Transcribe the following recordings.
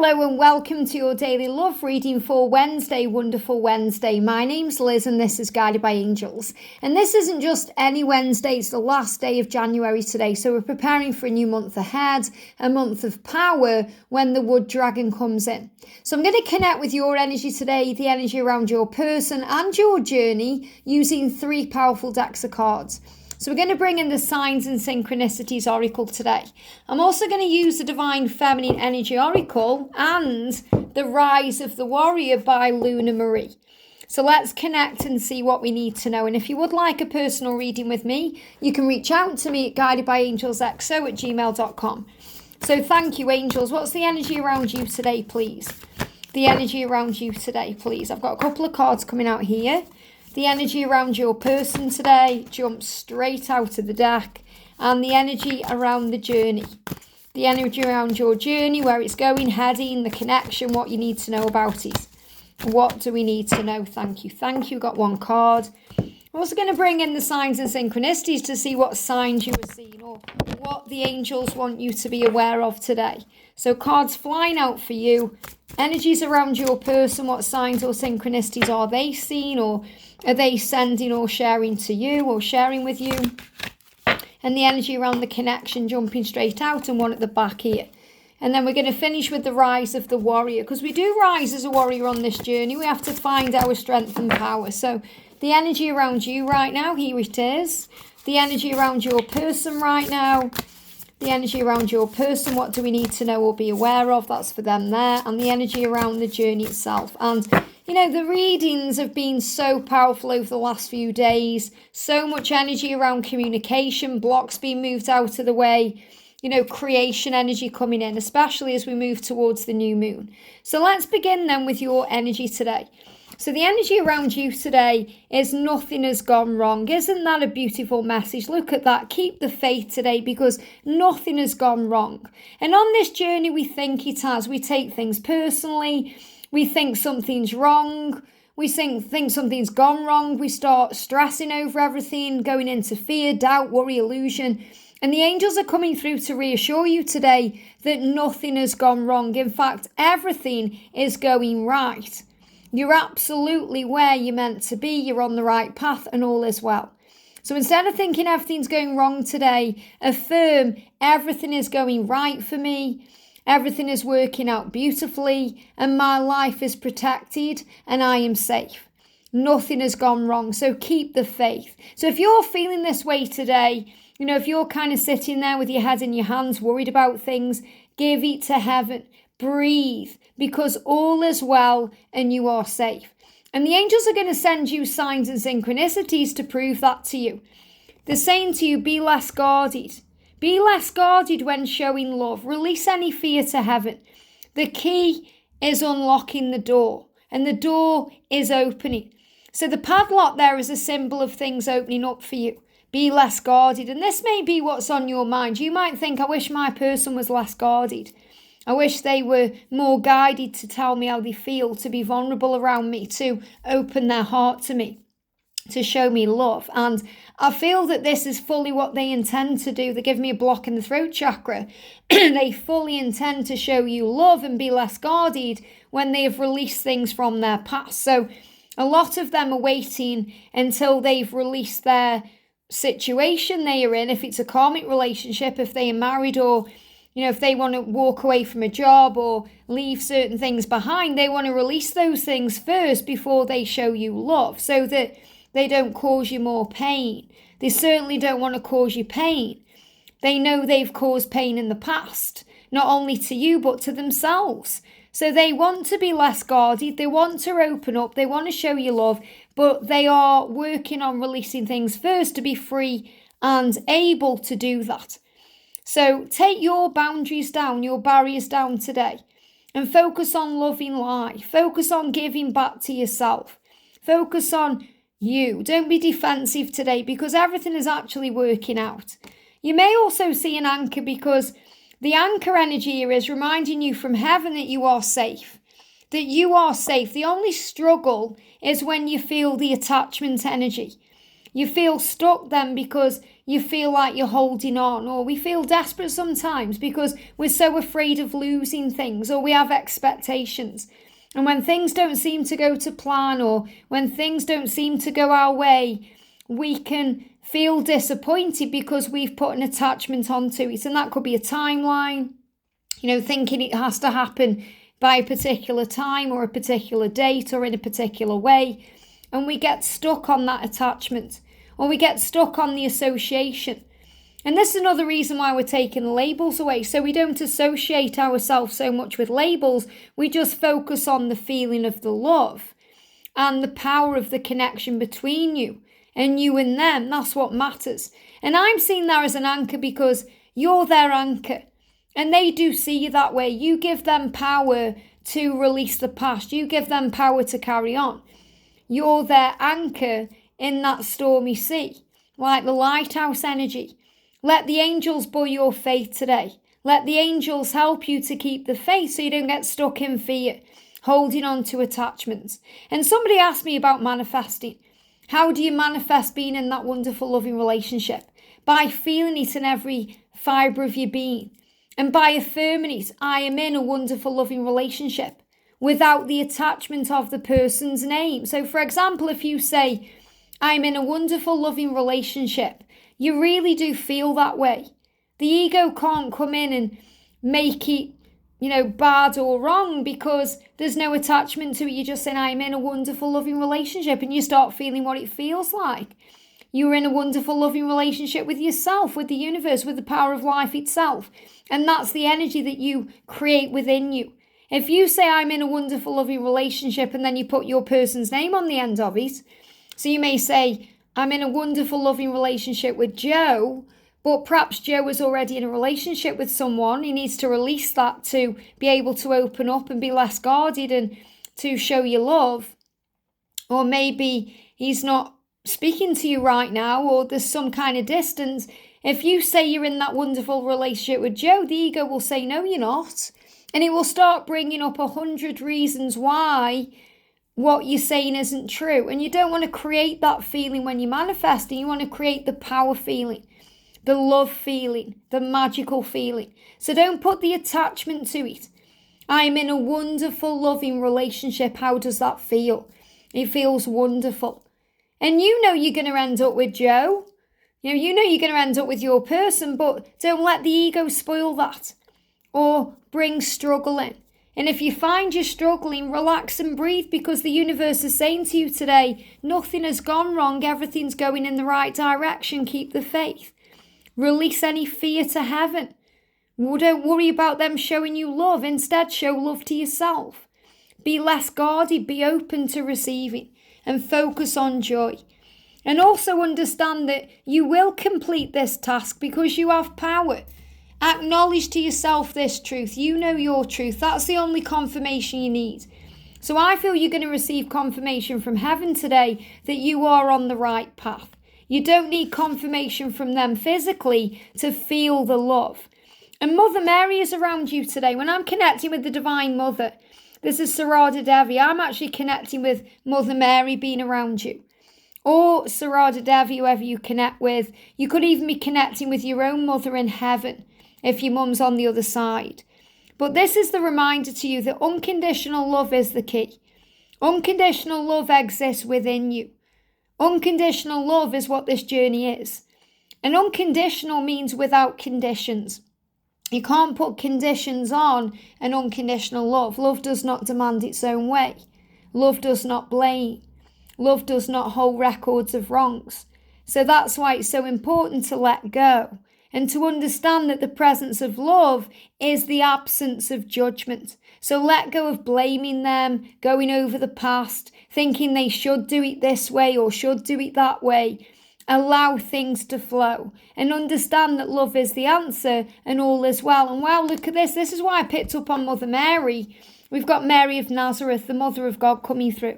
Hello and welcome to your daily love reading for Wednesday, Wonderful Wednesday. My name's Liz and this is Guided by Angels. And this isn't just any Wednesday, it's the last day of January today. So we're preparing for a new month ahead, a month of power when the wood dragon comes in. So I'm going to connect with your energy today, the energy around your person and your journey using 3 powerful decks of cards. So we're going to bring in the Signs and Synchronicities Oracle today. I'm also going to use the Divine Feminine Energy Oracle and the Rise of the Warrior by Luna Marie. So let's connect and see what we need to know. And if you would like a personal reading with me, you can reach out to me at guidedbyangelsxo@gmail.com. So thank you, angels. What's the energy around you today, please? The energy around you today, please. I've got a couple of cards coming out here. The energy around your person today jumps straight out of the deck. And the energy around the journey. The energy around your journey, where it's going, heading, the connection, what you need to know about it. What do we need to know? Thank you. Thank you. Got one card. I'm also going to bring in the Signs and Synchronicities to see what signs you are seeing or what the angels want you to be aware of today. So cards flying out for you. Energies around your person, what signs or synchronicities are they seeing, or are they sending or sharing to you or sharing with you? And the energy around the connection jumping straight out, and one at the back here. And then we're going to finish with the Rise of the Warrior, because we do rise as a warrior on this journey. We have to find our strength and power. So the energy around you right now, here it is. The energy around your person right now. The energy around your person, what do we need to know or be aware of? That's for them there. And the energy around the journey itself. And, you know, the readings have been so powerful over the last few days. So much energy around communication, blocks being moved out of the way. You know, creation energy coming in, especially as we move towards the new moon. So let's begin then with your energy today. So the energy around you today is nothing has gone wrong. Isn't that a beautiful message? Look at that. Keep the faith today, because nothing has gone wrong. And on this journey, we think it has. We take things personally. We think something's wrong. We think something's gone wrong. We start stressing over everything, going into fear, doubt, worry, illusion. And the angels are coming through to reassure you today that nothing has gone wrong. In fact, everything is going right. You're absolutely where you're meant to be. You're on the right path and all is well. So instead of thinking everything's going wrong today, affirm everything is going right for me. Everything is working out beautifully and my life is protected and I am safe. Nothing has gone wrong. So keep the faith. So if you're feeling this way today, you know, if you're kind of sitting there with your head in your hands, worried about things, give it to heaven. Breathe, because all is well and you are safe. And the angels are going to send you signs and synchronicities to prove that to you. They're saying to you, be less guarded. Be less guarded when showing love. Release any fear to heaven. The key is unlocking the door, and the door is opening. So the padlock there is a symbol of things opening up for you. Be less guarded. And this may be what's on your mind. You might think, I wish my person was less guarded. I wish they were more guided to tell me how they feel, to be vulnerable around me, to open their heart to me, to show me love. And I feel that this is fully what they intend to do. They give me a block in the throat chakra. They fully intend to show you love and be less guarded when they have released things from their past. So a lot of them are waiting until they've released their situation they are in, if it's a karmic relationship, if they are married, or you know, if they want to walk away from a job or leave certain things behind, they want to release those things first before they show you love, so that they don't cause you more pain. They certainly don't want to cause you pain. They know they've caused pain in the past, not only to you, but to themselves. So they want to be less guarded. They want to open up. They want to show you love, but they are working on releasing things first to be free and able to do that. So take your boundaries down, your barriers down today, and focus on loving life. Focus on giving back to yourself. Focus on you. Don't be defensive today, because everything is actually working out. You may also see an anchor, because the anchor energy here is reminding you from heaven that you are safe. That you are safe. The only struggle is when you feel the attachment energy. You feel stuck then because you feel like you're holding on, or we feel desperate sometimes because we're so afraid of losing things, or we have expectations. And when things don't seem to go to plan, or when things don't seem to go our way, we can feel disappointed because we've put an attachment onto it. And that could be a timeline, thinking it has to happen by a particular time or a particular date or in a particular way. And we get stuck on that attachment, or we get stuck on the association. And this is another reason why we're taking the labels away. So we don't associate ourselves so much with labels. We just focus on the feeling of the love and the power of the connection between you and them. That's what matters. And I'm seeing that as an anchor because you're their anchor. And they do see you that way. You give them power to release the past. You give them power to carry on. You're their anchor in that stormy sea, like the lighthouse energy. Let the angels buoy your faith today. Let the angels help you to keep the faith so you don't get stuck in fear, holding on to attachments. And somebody asked me about manifesting. How do you manifest being in that wonderful, loving relationship? By feeling it in every fibre of your being. And by affirming it, I am in a wonderful, loving relationship without the attachment of the person's name. So, for example, if you say, I'm in a wonderful, loving relationship, you really do feel that way. The ego can't come in and make it, bad or wrong because there's no attachment to it. You're just saying, I'm in a wonderful, loving relationship, and you start feeling what it feels like. You're in a wonderful, loving relationship with yourself, with the universe, with the power of life itself. And that's the energy that you create within you. If you say, I'm in a wonderful, loving relationship, and then you put your person's name on the end of it, so you may say, I'm in a wonderful, loving relationship with Joe, but perhaps Joe is already in a relationship with someone. He needs to release that to be able to open up and be less guarded and to show you love. Or maybe he's not speaking to you right now, or there's some kind of distance. If you say you're in that wonderful relationship with Joe, the ego will say, no, you're not. And it will start bringing up 100 reasons why what you're saying isn't true. And you don't want to create that feeling when you're manifesting. You want to create the power feeling, the love feeling, the magical feeling. So don't put the attachment to it. I'm in a wonderful, loving relationship. How does that feel? It feels wonderful. And you're going to end up with Joe. You know you're going to end up with your person, but don't let the ego spoil that or bring struggle in. And if you find you're struggling, relax and breathe, because the universe is saying to you today, nothing has gone wrong. Everything's going in the right direction. Keep the faith. Release any fear to heaven. Don't worry about them showing you love. Instead, show love to yourself. Be less guarded. Be open to receiving and focus on joy. And also understand that you will complete this task because you have power. Acknowledge to yourself this truth. You know your truth. That's the only confirmation you need. So I feel you're going to receive confirmation from heaven today that you are on the right path. You don't need confirmation from them physically to feel the love. And Mother Mary is around you today. When I'm connecting with the Divine Mother, this is Sarada Devi, I'm actually connecting with Mother Mary being around you. Or Sarada Devi, whoever you connect with. You could even be connecting with your own mother in heaven if your mum's on the other side. But this is the reminder to you that unconditional love is the key. Unconditional love exists within you. Unconditional love is what this journey is. And unconditional means without conditions. You can't put conditions on an unconditional love. Love does not demand its own way. Love does not blame. Love does not hold records of wrongs. So that's why it's so important to let go and to understand that the presence of love is the absence of judgment. So let go of blaming them, going over the past, thinking they should do it this way or should do it that way. Allow things to flow and understand that love is the answer and all is well. And wow, look at this. This is why I picked up on Mother Mary. We've got Mary of Nazareth, the Mother of God, coming through.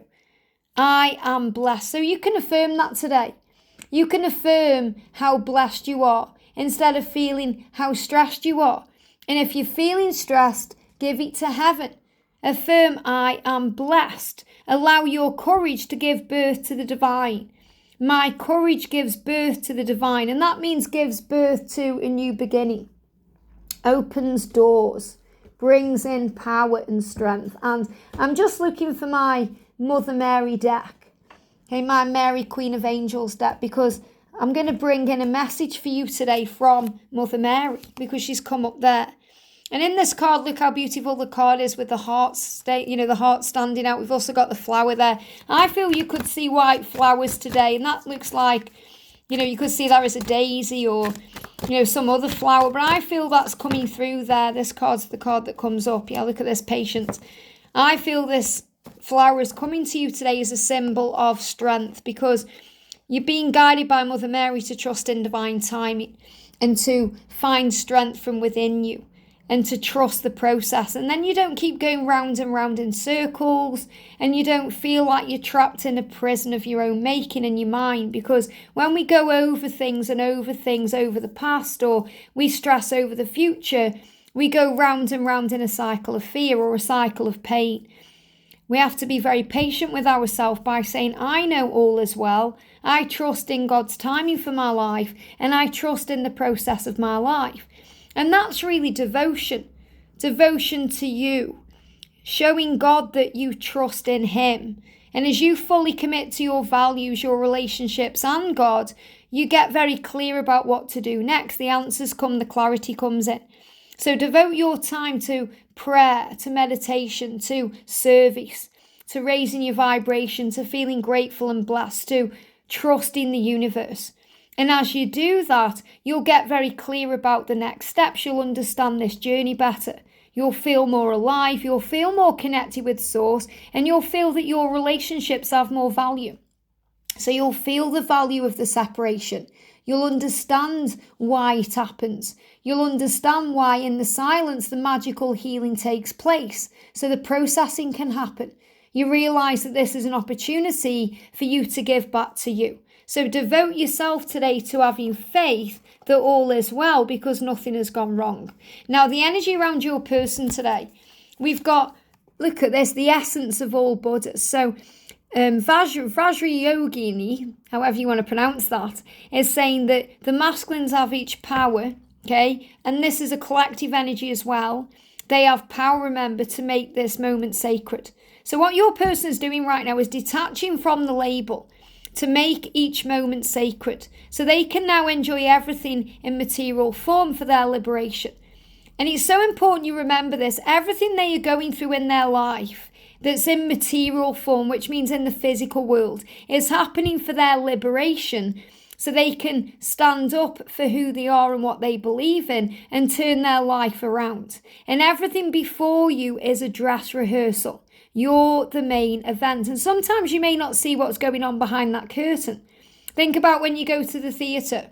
I am blessed. So you can affirm that today. You can affirm how blessed you are instead of feeling how stressed you are. And if you're feeling stressed, give it to heaven. Affirm, I am blessed. Allow your courage to give birth to the divine. My courage gives birth to the divine, and that means gives birth to a new beginning, opens doors, brings in power and strength. And I'm just looking for my Mother Mary deck, okay, my Mary Queen of Angels deck, because I'm going to bring in a message for you today from Mother Mary, because she's come up there. And in this card, look how beautiful the card is with the heart the heart standing out. We've also got the flower there. I feel you could see white flowers today, and that looks like, you could see that as a daisy or, some other flower. But I feel that's coming through there. This card's the card that comes up. Yeah, look at this, patience. I feel this flower is coming to you today as a symbol of strength, because you're being guided by Mother Mary to trust in divine timing and to find strength from within you, and to trust the process. And then you don't keep going round and round in circles, and you don't feel like you're trapped in a prison of your own making in your mind. Because when we go over things over the past, or we stress over the future, we go round and round in a cycle of fear or a cycle of pain. We have to be very patient with ourselves by saying, I know all is well. I trust in God's timing for my life, and I trust in the process of my life. And that's really devotion to you, showing God that you trust in him. And as you fully commit to your values, your relationships and God, you get very clear about what to do next. The answers come, the clarity comes in. So devote your time to prayer, to meditation, to service, to raising your vibration, to feeling grateful and blessed, to trusting the universe. And as you do that, you'll get very clear about the next steps. You'll understand this journey better. You'll feel more alive. You'll feel more connected with Source. And you'll feel that your relationships have more value. So you'll feel the value of the separation. You'll understand why it happens. You'll understand why in the silence the magical healing takes place, so the processing can happen. You realise that this is an opportunity for you to give back to you. So devote yourself today to having faith that all is well, because nothing has gone wrong. Now, the energy around your person today, we've got, look at this, the essence of all Buddhas. So Vajrayogini, however you want to pronounce that, is saying that the masculines have each power, okay? And this is a collective energy as well. They have power, remember, to make this moment sacred. So what your person is doing right now is detaching from the label to make each moment sacred, so they can now enjoy everything in material form for their liberation. And it's so important you remember this. Everything they are going through in their life that's in material form, which means in the physical world, is happening for their liberation, so they can stand up for who they are and what they believe in and turn their life around. And everything before you is a dress rehearsal. You're the main event. And sometimes you may not see what's going on behind that curtain. Think about when you go to the theatre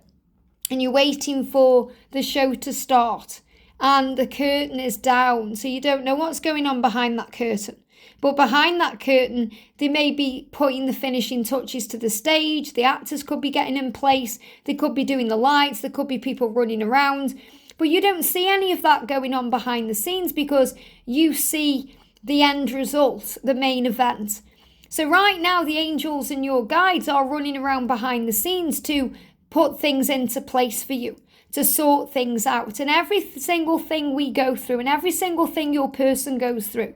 and you're waiting for the show to start and the curtain is down, so you don't know what's going on behind that curtain. But behind that curtain, they may be putting the finishing touches to the stage. The actors could be getting in place. They could be doing the lights. There could be people running around. But you don't see any of that going on behind the scenes, because you see the end result, the main event. So right now, the angels and your guides are running around behind the scenes to put things into place for you, to sort things out. And every single thing we go through, and every single thing your person goes through,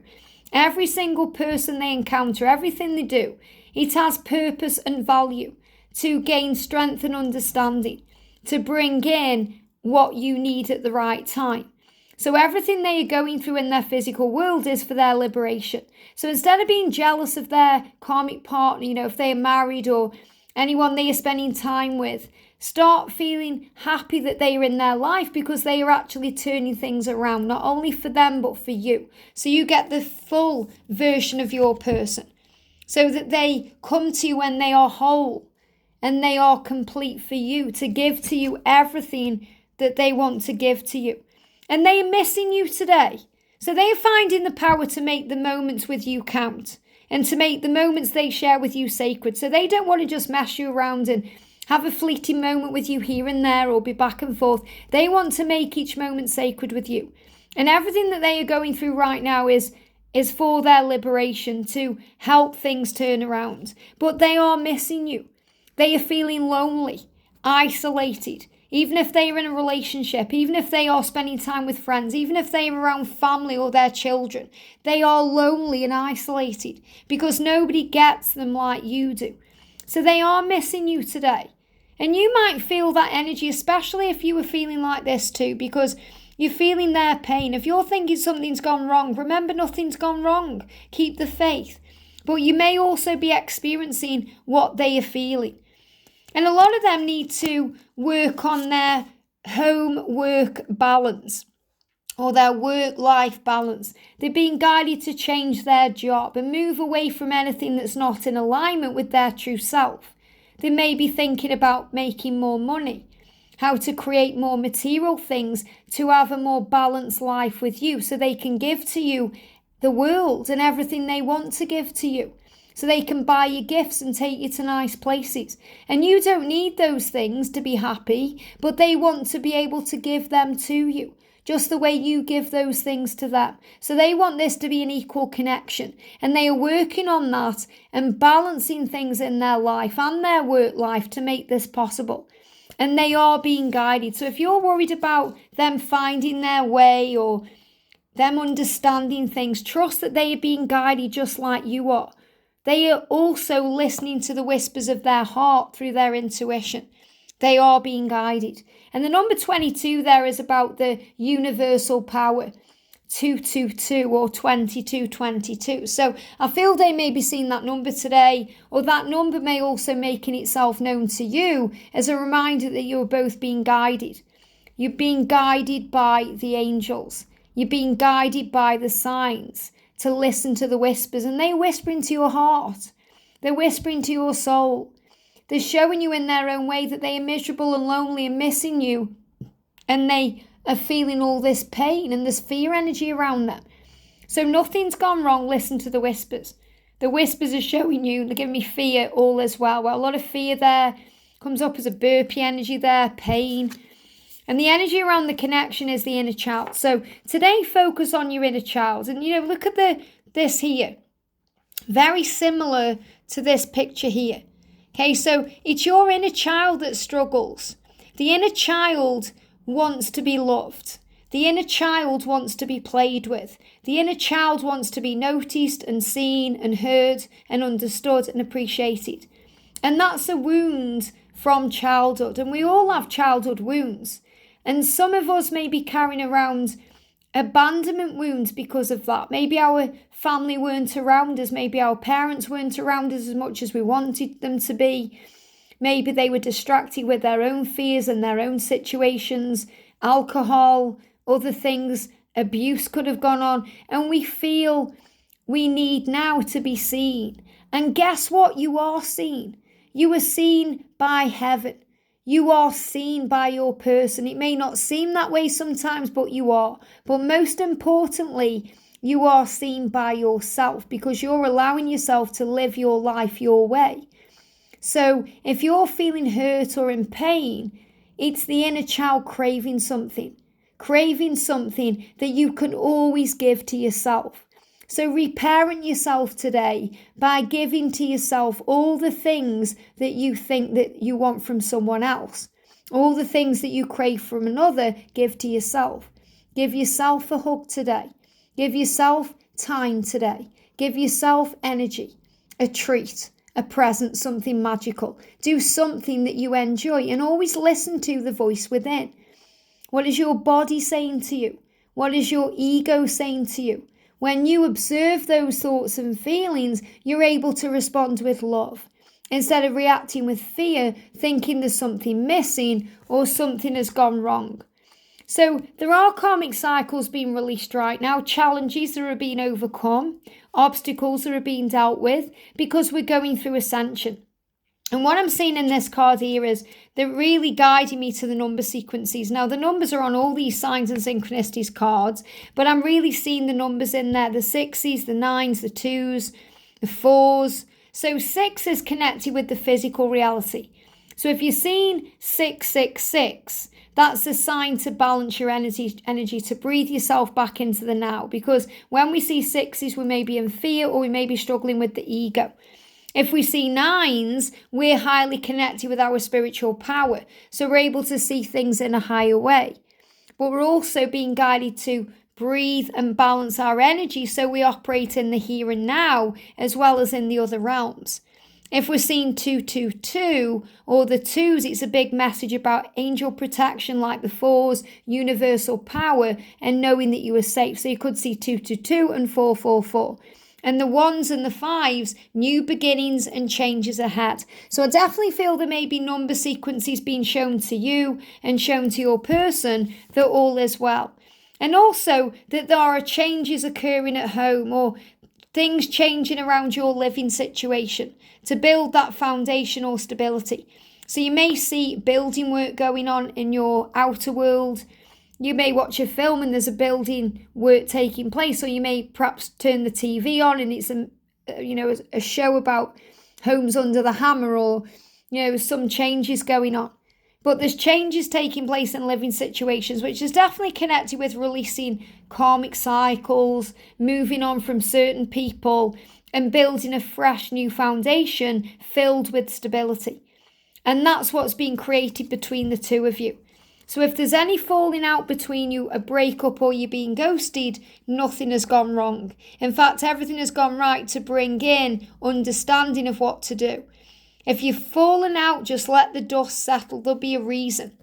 every single person they encounter, everything they do, it has purpose and value to gain strength and understanding, to bring in what you need at the right time. So everything they are going through in their physical world is for their liberation. So instead of being jealous of their karmic partner, if they are married or anyone they are spending time with, start feeling happy that they are in their life, because they are actually turning things around, not only for them, but for you. So you get the full version of your person, so that they come to you when they are whole and they are complete for you, to give to you everything that they want to give to you. And they are missing you today. So they are finding the power to make the moments with you count, and to make the moments they share with you sacred. So they don't want to just mess you around and have a fleeting moment with you here and there, or be back and forth. They want to make each moment sacred with you. And everything that they are going through right now is for their liberation, to help things turn around. But they are missing you. They are feeling lonely, isolated. Even if they are in a relationship, even if they are spending time with friends, even if they are around family or their children, they are lonely and isolated because nobody gets them like you do. So they are missing you today. And you might feel that energy, especially if you were feeling like this too, because you're feeling their pain. If you're thinking something's gone wrong, remember nothing's gone wrong. Keep the faith. But you may also be experiencing what they are feeling. And a lot of them need to work on their home-work balance or their work-life balance. They're being guided to change their job and move away from anything that's not in alignment with their true self. They may be thinking about making more money, how to create more material things to have a more balanced life with you so they can give to you the world and everything they want to give to you. So they can buy you gifts and take you to nice places. And you don't need those things to be happy, but they want to be able to give them to you, just the way you give those things to them. So they want this to be an equal connection. And they are working on that and balancing things in their life and their work life to make this possible. And they are being guided. So if you're worried about them finding their way or them understanding things, trust that they are being guided just like you are. They are also listening to the whispers of their heart through their intuition. They are being guided. And the number 22 there is about the universal power, 222 or 2222. So I feel they may be seeing that number today, or that number may also making itself known to you as a reminder that you're both being guided. You're being guided by the angels. You're being guided by the signs to listen to the whispers, and they're whispering to your heart. They're whispering to your soul. They're showing you in their own way that they are miserable and lonely and missing you, and they are feeling all this pain and this fear energy around them. So nothing's gone wrong. Listen to the whispers. The whispers are showing you, they're giving me fear all as well. Well, a lot of fear there comes up as a burpee energy there, pain. And the energy around the connection is the inner child. So today, focus on your inner child. And, look at this here. Very similar to this picture here. Okay, so it's your inner child that struggles. The inner child wants to be loved. The inner child wants to be played with. The inner child wants to be noticed and seen and heard and understood and appreciated. And that's a wound from childhood. And we all have childhood wounds. And some of us may be carrying around abandonment wounds because of that. Maybe our family weren't around us. Maybe our parents weren't around us as much as we wanted them to be. Maybe they were distracted with their own fears and their own situations, alcohol, other things, abuse could have gone on. And we feel we need now to be seen. And guess what? You are seen. You are seen by heaven. You are seen by your person. It may not seem that way sometimes, but you are. But most importantly, you are seen by yourself because you're allowing yourself to live your life your way. So if you're feeling hurt or in pain, it's the inner child craving something that you can always give to yourself. So reparent yourself today by giving to yourself all the things that you think that you want from someone else. All the things that you crave from another, give to yourself. Give yourself a hug today. Give yourself time today. Give yourself energy, a treat, a present, something magical. Do something that you enjoy and always listen to the voice within. What is your body saying to you? What is your ego saying to you? When you observe those thoughts and feelings, you're able to respond with love instead of reacting with fear, thinking there's something missing or something has gone wrong. So there are karmic cycles being released right now, challenges that are being overcome, obstacles that are being dealt with because we're going through ascension. And what I'm seeing in this card here is they're really guiding me to the number sequences. Now, the numbers are on all these signs and synchronicities cards, but I'm really seeing the numbers in there, the 6s, the 9s, the 2s, the 4s. So 6 is connected with the physical reality. So if you're seeing 666, that's a sign to balance your energy, to breathe yourself back into the now. Because when we see 6s, we may be in fear or we may be struggling with the ego. If we see nines, we're highly connected with our spiritual power. So we're able to see things in a higher way. But we're also being guided to breathe and balance our energy so we operate in the here and now as well as in the other realms. If we're seeing 222 or the twos, it's a big message about angel protection like the fours, universal power, and knowing that you are safe. So you could see 222 and 444. And the ones and the fives, new beginnings and changes ahead. So I definitely feel there may be number sequences being shown to you and shown to your person that all is well. And also that there are changes occurring at home or things changing around your living situation to build that foundation or stability. So you may see building work going on in your outer world. You may watch a film and there's a building work taking place, or you may perhaps turn the TV on and it's a show about homes under the hammer, or some changes going on. But there's changes taking place in living situations, which is definitely connected with releasing karmic cycles, moving on from certain people, and building a fresh new foundation filled with stability. And that's what's being created between the two of you. So if there's any falling out between you, a breakup, or you being ghosted, nothing has gone wrong. In fact, everything has gone right to bring in understanding of what to do. If you've fallen out, just let the dust settle. There'll be a reason.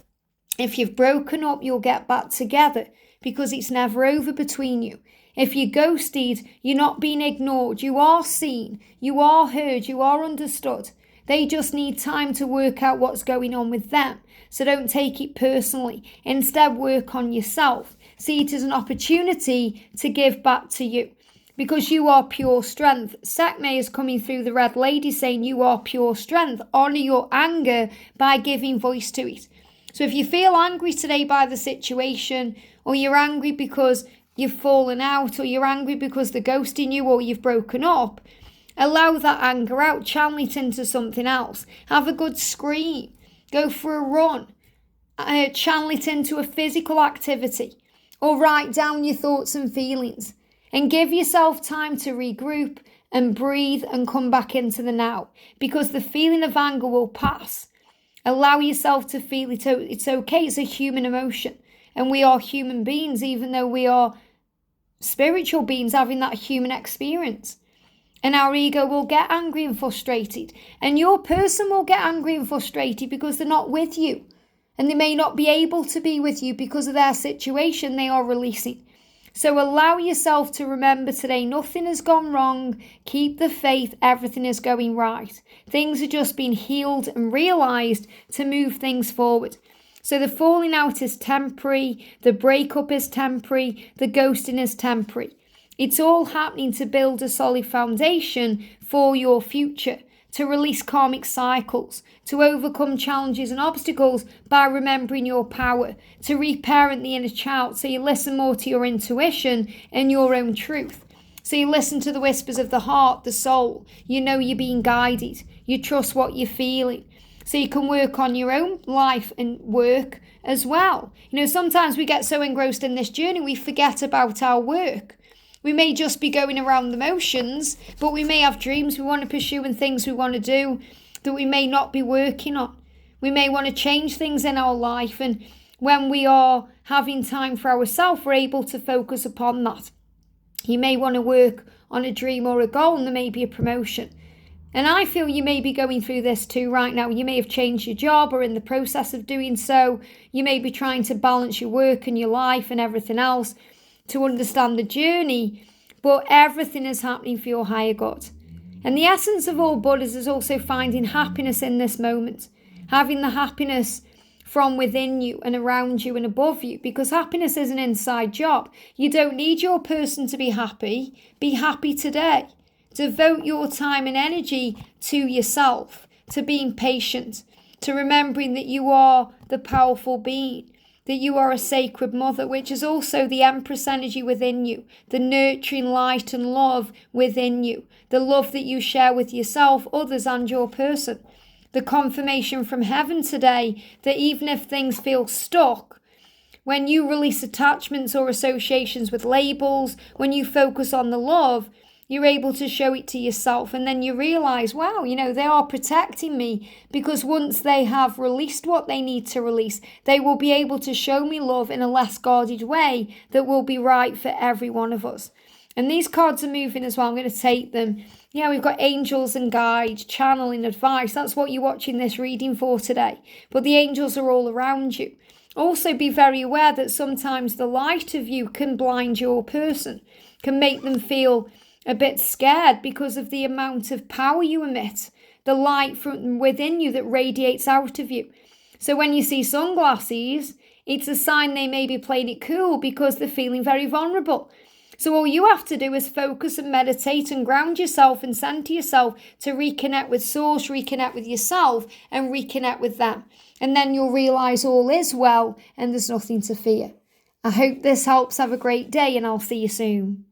If you've broken up, you'll get back together because it's never over between you. If you're ghosted, you're not being ignored. You are seen, you are heard, you are understood. They just need time to work out what's going on with them. So don't take it personally. Instead, work on yourself. See it as an opportunity to give back to you. Because you are pure strength. Sekhmet is coming through the red lady saying you are pure strength. Honour your anger by giving voice to it. So if you feel angry today by the situation, or you're angry because you've fallen out, or you're angry because they're ghosting you, or you've broken up, allow that anger out, channel it into something else. Have a good scream. Go for a run. Channel it into a physical activity. Or write down your thoughts and feelings. And give yourself time to regroup and breathe and come back into the now. Because the feeling of anger will pass. Allow yourself to feel it. It's okay. It's a human emotion. And we are human beings, even though we are spiritual beings having that human experience. And our ego will get angry and frustrated. And your person will get angry and frustrated because they're not with you. And they may not be able to be with you because of their situation they are releasing. So allow yourself to remember today, nothing has gone wrong. Keep the faith, everything is going right. Things are just being healed and realised to move things forward. So the falling out is temporary, the breakup is temporary, the ghosting is temporary. It's all happening to build a solid foundation for your future, to release karmic cycles, to overcome challenges and obstacles by remembering your power, to reparent the inner child so you listen more to your intuition and your own truth. So you listen to the whispers of the heart, the soul. You know you're being guided. You trust what you're feeling. So you can work on your own life and work as well. Sometimes we get so engrossed in this journey, we forget about our work. We may just be going around the motions, but we may have dreams we want to pursue and things we want to do that we may not be working on. We may want to change things in our life, and when we are having time for ourselves, we're able to focus upon that. You may want to work on a dream or a goal, and there may be a promotion. And I feel you may be going through this too right now. You may have changed your job or in the process of doing so. You may be trying to balance your work and your life and everything else to understand the journey, but everything is happening for your higher good. And the essence of all Buddhas is also finding happiness in this moment, having the happiness from within you and around you and above you, because happiness is an inside job. You don't need your person to be happy. Be happy today. Devote your time and energy to yourself, to being patient, to remembering that you are the powerful being, that you are a sacred mother, which is also the Empress energy within you, the nurturing light and love within you, the love that you share with yourself, others and your person. The confirmation from heaven today that even if things feel stuck, when you release attachments or associations with labels, when you focus on the love, You're able to show it to yourself, and then you realise, wow, you know, they are protecting me, because once they have released what they need to release, they will be able to show me love in a less guarded way that will be right for every one of us. And these cards are moving as well. I'm going to take them. Yeah, we've got angels and guides, channeling, advice. That's what you're watching this reading for today. But the angels are all around you. Also, be very aware that sometimes the light of you can blind your person, can make them feel a bit scared because of the amount of power you emit, the light from within you that radiates out of you. So when you see sunglasses, it's a sign they may be playing it cool because they're feeling very vulnerable. So all you have to do is focus and meditate and ground yourself and center yourself to reconnect with source, reconnect with yourself, and reconnect with them. And then you'll realize all is well and there's nothing to fear. I hope this helps. Have a great day, and I'll see you soon.